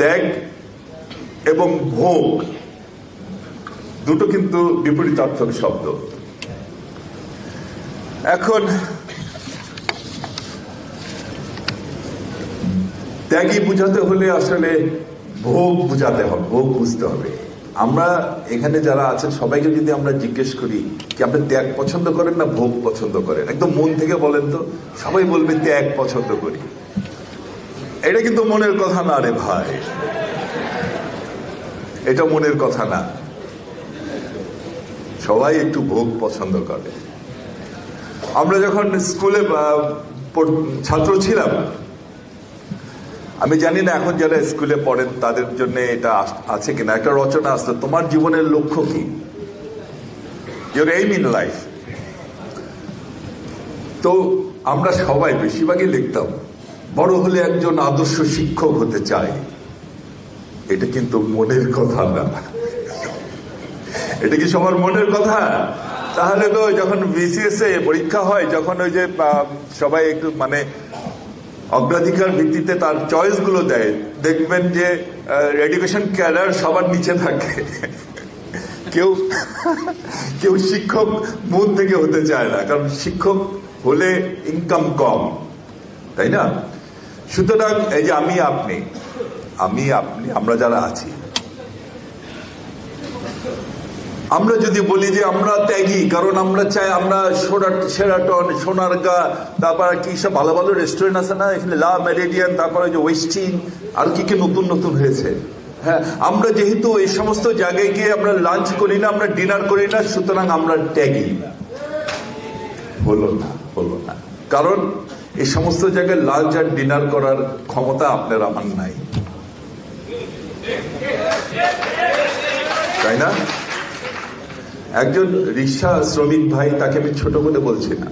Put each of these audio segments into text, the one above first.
ত্যাগ এবং ভোগ দুটো কিন্তু বিপরীতার্থক শব্দ। এখন ত্যাগী বুঝাতে হলে আসলে ভোগ বুঝাতে হবে, ভোগ বুঝতে হবে। আমরা এখানে যারা আছেন সবাইকে যদি আমরা জিজ্ঞেস করি কি আপনি ত্যাগ পছন্দ করেন না ভোগ পছন্দ করেন, একদম মন থেকে বলেন তো, সবাই বলবে ত্যাগ পছন্দ করি। এটা কিন্তু মনের কথা না রে ভাই, এটা মনের কথা না। সবাই একটু ভোগ পছন্দ করে। আমরা যখন স্কুলে ছাত্র ছিলাম, আমি জানি না এখন যারা স্কুলে পড়েন তাদের জন্য এটা আছে কিনা, একটা রচনা আসতো, তোমার জীবনের লক্ষ্য কি, ইউর এইম ইন লাইফ। তো আমরা সবাই বেশিরভাগই লিখতাম বড় হলে একজন আদর্শ শিক্ষক হতে চাই। এটা কিন্তু মনের কথা না। এটা কি সবার মনের কথা? তাহলে তো যখন বিসিএস এ পরীক্ষা হয়, যখন ওই যে সবাই একটু মানে অগ্রাধিকার ভিত্তিতে তার চয়েস গুলো দেয়, দেখবেন যে এডুকেশন ক্যাডার সবার নিচে থাকে। কেউ কেউ শিক্ষক মন থেকে হতে চায় না, কারণ শিক্ষক হলে ইনকাম কম, তাই না? সুতরাং এই যে আমি আপনি আমরা যারা আছি, আমরা যদি বলি যে আমরা ত্যাগী, কারণ আমরা চাই আমরা শেরাটন, সোনারগা, তারপর কি সব ভালো ভালো রেস্টুরেন্ট আছে না এখানে, লা মেরিডিয়ান, তারপরে যে ওয়েস্টিন, আর কি কি নতুন নতুন হয়েছে। হ্যাঁ, আমরা যেহেতু এই সমস্ত জায়গায় গিয়ে আমরা লাঞ্চ করি না, আমরা ডিনার করি না, সুতরাং আমরা ত্যাগী। হলো না, কারণ এই সমস্ত জায়গায় লাঞ্চ আর ডিনার করার ক্ষমতা আপনার আমার নাই, তাই না? একজন রিক্সা শ্রমিক ভাই, তাকে আমি ছোট বলে বলছি না,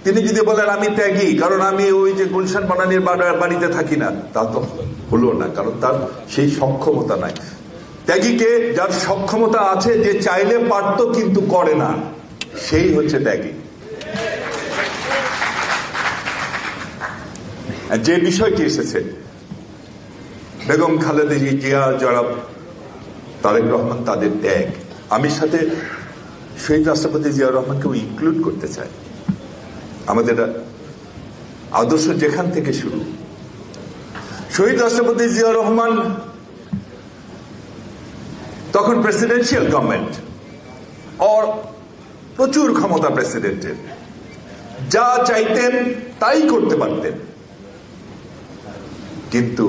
তিনি যদি বলেন আমি ত্যাগী কারণ আমি ওই যে গুলশান বানানির বাড়িতে থাকি না, তা তো হলো না, কারণ তার সেই সক্ষমতা নাই। ত্যাগীকে যার সক্ষমতা আছে, যে চাইলে পারত কিন্তু করে না, সেই হচ্ছে ত্যাগী। যে বিষয়টি এসেছে বেগম খালেদা জিয়া, জনাব তারেক রহমান, তাদের ত্যাগ, আমি সাথে শহীদ রাষ্ট্রপতি জিয়াউর রহমানকেও ইনক্লুড করতে চাই। আমাদের আদর্শ যেখান থেকে শুরু, শহীদ রাষ্ট্রপতি জিয়াউর রহমান তখন প্রেসিডেন্সিয়াল গভর্নমেন্ট, আর প্রচুর ক্ষমতা প্রেসিডেন্টের, যা চাইতেন তাই করতে পারতেন, কিন্তু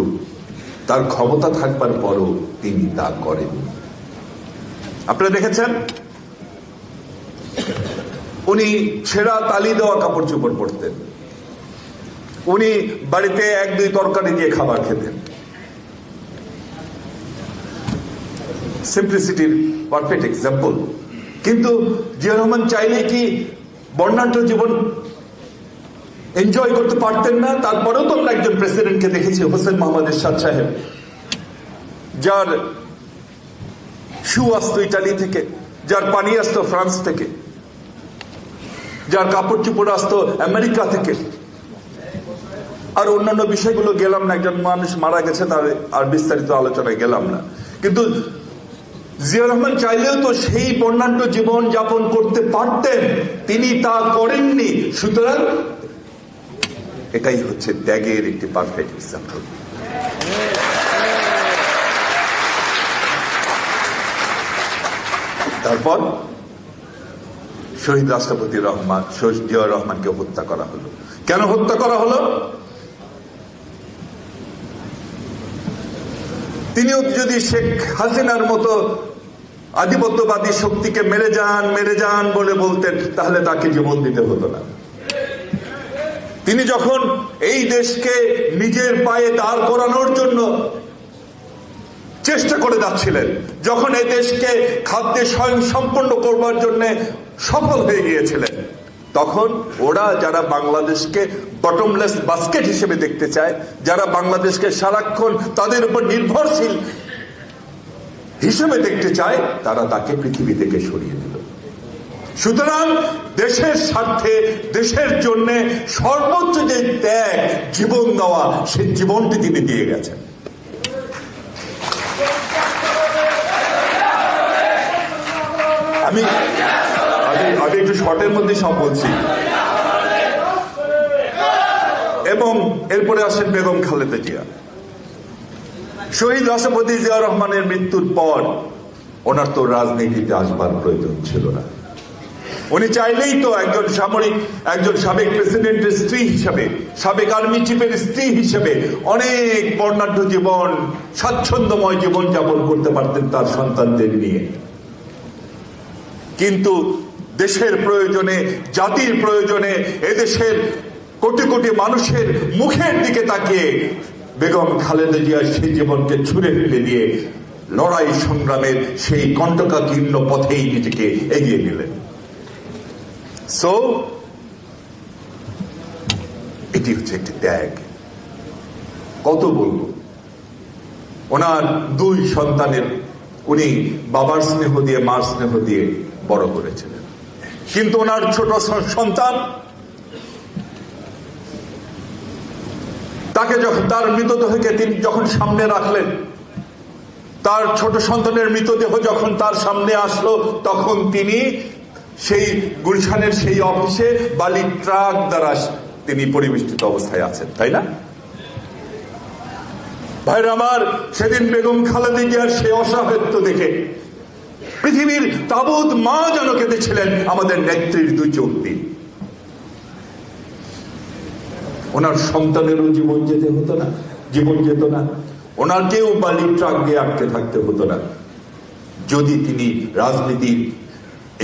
তার ক্ষমতা থাকবার পরও তিনি তা করেন। আপনারা দেখেছেন উনি ছেঁড়া তালি দেওয়া কাপড় চোপড় পরতেন, উনি বাড়িতে 1-2 তরকারি দিয়ে খাবার খেতেন। সিম্পলিসিটির পারফেক্ট এক্সাম্পল। কিন্তু জিয়া রহমান চাইলে কি বর্ণাঢ্য জীবন এনজয় করতে পারতেন না? তারপরেও তো আমরা একজন প্রেসিডেন্টকে দেখেছি, হোসেন মোহাম্মদ এরশাদ সাহেব, যার শু আসতো ইটালি থেকে, যার পানি আসতো ফ্রান্স থেকে, যার কাপড় চোপড় আসতো আমেরিকা থেকে, আর অন্যান্য বিষয়গুলো গেলাম না, একজন মানুষ মারা গেছে, তার আর বিস্তারিত আলোচনায় গেলাম না। কিন্তু জিয়া রহমান চাইলেও তো সেই বর্ণাঢ্য জীবন যাপন করতে পারতেন, তিনি তা করেননি। সুতরাং এটাই হচ্ছে ত্যাগের একটি পারফেক্ট এক্সাম্পল। তারপর শহীদ রাষ্ট্রপতি জিয়াউর রহমানকে হত্যা করা হলো। কেন হত্যা করা হলো? তিনিও যদি শেখ হাসিনার মতো আধিপত্যবাদী শক্তিকে মেরে যান বলে বলতেন, তাহলে তাকে জীবন দিতে হতো না। তিনি যখন এই দেশকে নিজের পায়ে দাঁড় করানোর জন্য চেষ্টা করে যাচ্ছিলেন, যখন এই দেশকে খাদ্যে স্বয়ংসম্পন্ন করবার জন্য সফল হয়ে গিয়েছিলেন, তখন ওরা যারা বাংলাদেশকে বটমলেস বাস্কেট হিসেবে দেখতে চায়, যারা বাংলাদেশকে সারাক্ষণ তাদের উপর নির্ভরশীল হিসেবে দেখতে চায়, তারা তাকে পৃথিবী থেকে সরিয়ে দিল। সুতরাং দেশের স্বার্থে, দেশের জন্য সর্বোচ্চ যে ত্যাগ, জীবন দেওয়া, সেই জীবনটি তিনি দিয়ে গেছেন। আমি আমি একটু শর্টের মধ্যে সব বলছি। এবং এরপরে আসেন বেগম খালেদা জিয়া। শহীদ রাষ্ট্রপতি জিয়াউর রহমানের মৃত্যুর পর ওনার তো রাজনীতিতে আসবার প্রয়োজন ছিল না। উনি চাইলেই তো একজন সাবেক প্রেসিডেন্টের স্ত্রী হিসেবে, সাবেক আর্মি চিফের স্ত্রী হিসেবে অনেক বর্ণাঢ্য জীবন, স্বাচ্ছন্দ্যময় জীবন যাপন করতে পারতেন তার সন্তানদের নিয়ে। কিন্তু দেশের প্রয়োজনে, জাতির প্রয়োজনে, এদেশের কোটি কোটি মানুষের মুখের দিকে তাকিয়ে বেগম খালেদা জিয়া সেই জীবনকে ছুঁড়ে ফেলে দিয়ে লড়াই সংগ্রামের সেই কণ্টকাকীর্ণ পথেই নিজেকে এগিয়ে নিলেন। সো এটি হচ্ছে একটি ত্যাগ। কত বলবো, ওনার দুই সন্তানের উনি বাবার স্নেহ দিয়ে, মার স্নেহ দিয়ে বড় করেছিলেন। কিন্তু ওনার ছোট সন্তান, তাকে যখন তার মৃতদেহকে তিনি যখন সামনে রাখলেন, তার ছোট সন্তানের মৃতদেহ যখন তার সামনে আসলো, তখন তিনি সেই গুলশানের সেই অফিসে বালি ট্রাক দ্বারা তিনি পরিবেষ্টিত অবস্থায় আছেন, তাই না ভাইরা আমার? সেদিন বেগম খালেদা জিয়ার সেই অসহায়ত্ব দেখে পৃথিবীর তাবুত মা যেন কেঁদেছিলেন আমাদের নেত্রীর দুই চোখ দিয়ে। ওনার সন্তানেরও জীবন যেত না, ওনাকেও বালি ট্রাক দিয়ে আটকে থাকতে হতো না, যদি তিনি রাজনীতির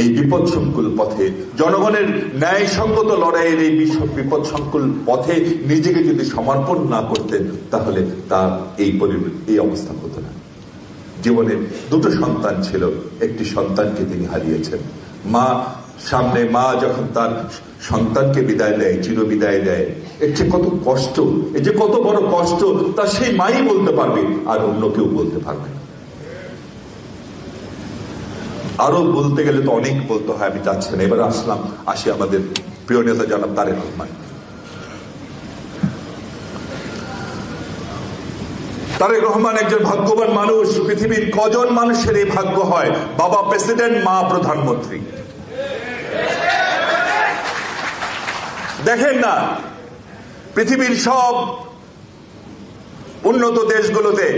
এই বিপদসংকুল পথে, জনগণের ন্যায়সঙ্গত লড়াইয়ের এই বিপদসংকুল পথে নিজেকে যদি সমর্পণ না করতেন, তাহলে তার এই অবস্থা হতো না। জীবনের দুটো সন্তান ছিল, একটি সন্তানকে তিনি হারিয়েছেন। মা যখন তার সন্তানকে বিদায় দেয়, চিরবিদায় দেয়, এর যে কত কষ্ট, এই যে কত বড় কষ্ট, তা সেই মাই বলতে পারবে, আর অন্য কেউ বলতে পারবে না। আরো বলতে গেলে তো অনেক বলতে হয়, আমি চাচ্ছি না। এবার আসি আমাদের প্রিয় নেতা জনাব তারেক রহমান। তারেক রহমান একজন ভাগ্যবান মানুষ। পৃথিবীর কজন মানুষের এই ভাগ্য হয়, বাবা প্রেসিডেন্ট, মা প্রধানমন্ত্রী। দেখেন না, পৃথিবীর সব উন্নত দেশগুলোতে,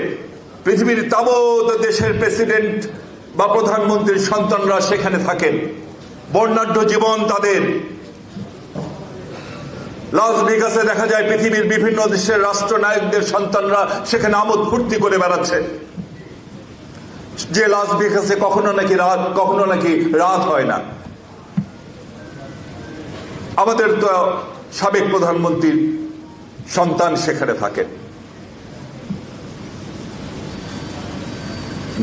পৃথিবীর তাবৎ দেশের প্রেসিডেন্ট বা প্রধানমন্ত্রীর সন্তানরা সেখানে থাকেন, বর্ণাঢ্য জীবন তাদের। লাস ভেগাসে দেখা যায় পৃথিবীর বিভিন্ন দেশের রাষ্ট্রনায়কদের সন্তানরা সেখানে আমোদ ফুর্তি করে বেড়াচ্ছে, যে লাস ভেগাসে কখনো নাকি রাত হয় না। আমাদের তো সাবেক প্রধানমন্ত্রীর সন্তান সেখানে থাকেন,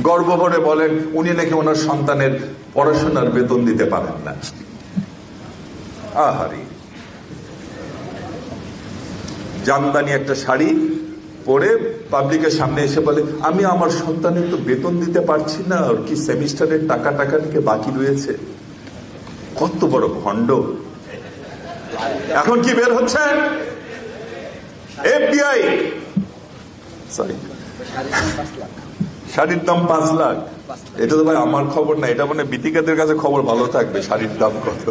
গর্ব ভরে বলেন উনি নাকি ওনার সন্তানের পড়াশোনার বেতন দিতে পারেন না। আহারি, জামদানি একটা শাড়ি পরে পাবলিকের সামনে এসে বলে আমি আমার সন্তানের তো বেতন দিতে পারছি না, ওর কি সেমিস্টারের টাকা নাকি বাকি রয়েছে। কত বড় ভণ্ড! এখন কি বের হচ্ছে? এফবিআই শাড়ির দাম 5 লাখ। এটা তো ভাই আমার খবর না, এটা মানে বিতিকাদের কাছে খবর ভালো থাকবে শাড়ির দাম কত।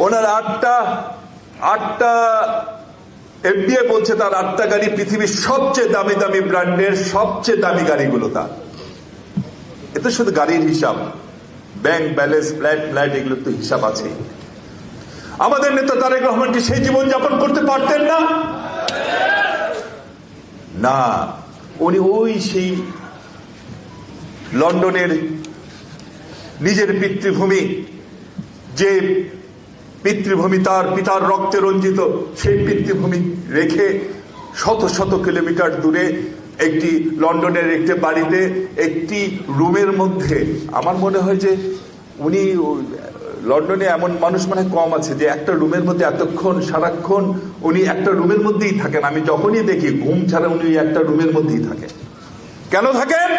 ওনার আটটা এফবিআই বলছে তার 8টা গাড়ি পৃথিবীর সবচেয়ে দামি দামি ব্র্যান্ডের সবচেয়ে দামি গাড়িগুলো তার। এতে শুধু গাড়ির হিসাব, ব্যাংক ব্যালেন্স, ফ্ল্যাট এগুলোর তো হিসাব আছে। আমাদের নেতা তারেক রহমান কি সেই জীবন যাপন করতে পারতেন না? না, উনি সেই লন্ডনের নিজের পিতৃভূমি, যে পিতৃভূমি তার পিতার রক্তে রঞ্জিত, সেই পিতৃভূমি রেখে শত শত কিলোমিটার দূরে একটি লন্ডনের একটি বাড়িতে একটি রুমের মধ্যে, আমার মনে হয় যে উনি লন্ডনে এমন মানুষ মানে কম আছে যে একটা রুমের মধ্যে এতক্ষণ সারাক্ষণ উনি একটা রুমের মধ্যেই থাকেন। আমি যখনই দেখি ঘুম ছাড়া উনি একটা রুমের মধ্যেই থাকেন। কেন থাকেন?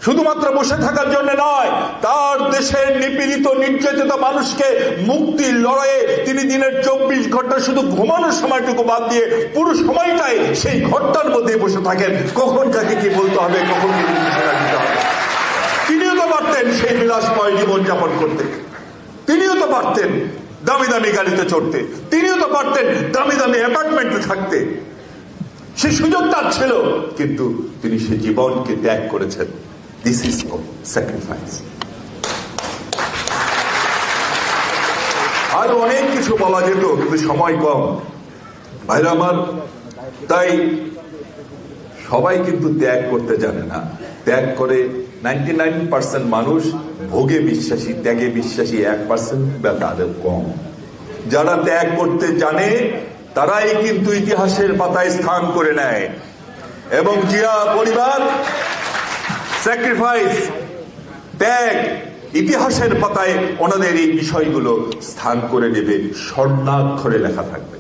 শুধুমাত্র বসে থাকার জন্য নয়, তার দেশের নিপীড়িত নির্যাতিত মানুষকে মুক্তির লড়াইয়ে তিনি দিনের 24 ঘন্টা শুধু ঘুমানোর সময়টুকু বাদ দিয়ে পুরো সময়টাই সেই ঘরটার মধ্যে বসে থাকেন। কখন কাকে কি বলতে হবে, কখন কি ঘোষণা দিতে হবে, তিনিও তো পারতেন সেই বিলাসময় জীবনযাপন করতে, তিনিও তো পারতেন দামি দামি গাড়িতে চড়তে, তিনিও তো পারতেন দামি দামি অ্যাপার্টমেন্টে থাকতে। সে সুযোগ তার ছিল, কিন্তু তিনি সে জীবনকে ত্যাগ করেছেন। This is sacrifice. আরো অনেক কিছু বলা যেত, কিন্তু সময় কম ভাইরা আমার। তাই সবাই কিন্তু ত্যাগ করতে জানে না। ত্যাগ করে 99% মানুষ, ভোগে বিশ্বাসী, ত্যাগে বিশ্বাসী 1% বা তাদের কম। যারা ত্যাগ করতে জানে তারাই কিন্তু ইতিহাসের পাতায় স্থান করে নেয়, এবং জিয়া পরিবার স্যাক্রিফাইস, ত্যাগ, ইতিহাসের পাতায় ওনাদের এই বিষয়গুলো স্থান করে নেবে, স্বর্ণাক্ষরে লেখা থাকবে।